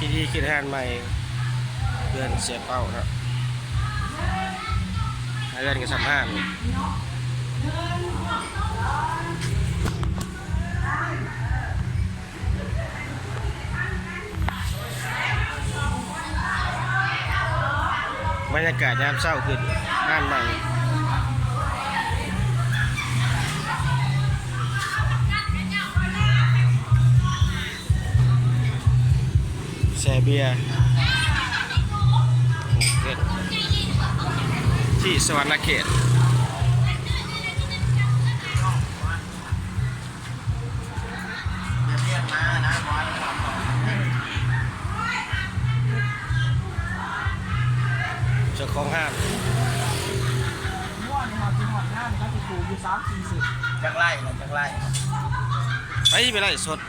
คิดที่คิดหานใหม่เพื่อนเสียเป้านะให้เล่นกับสัมภาษณ์บรรยากาศยามเช้าขึ้นห้านใหม่แซเบียที่สวรรณเขตเจ้าของห้างม่วนนะครับที่หอดหน้ามันก็จะถูกอยู่3-40จักไล่นะจักไล่ไปไล่สด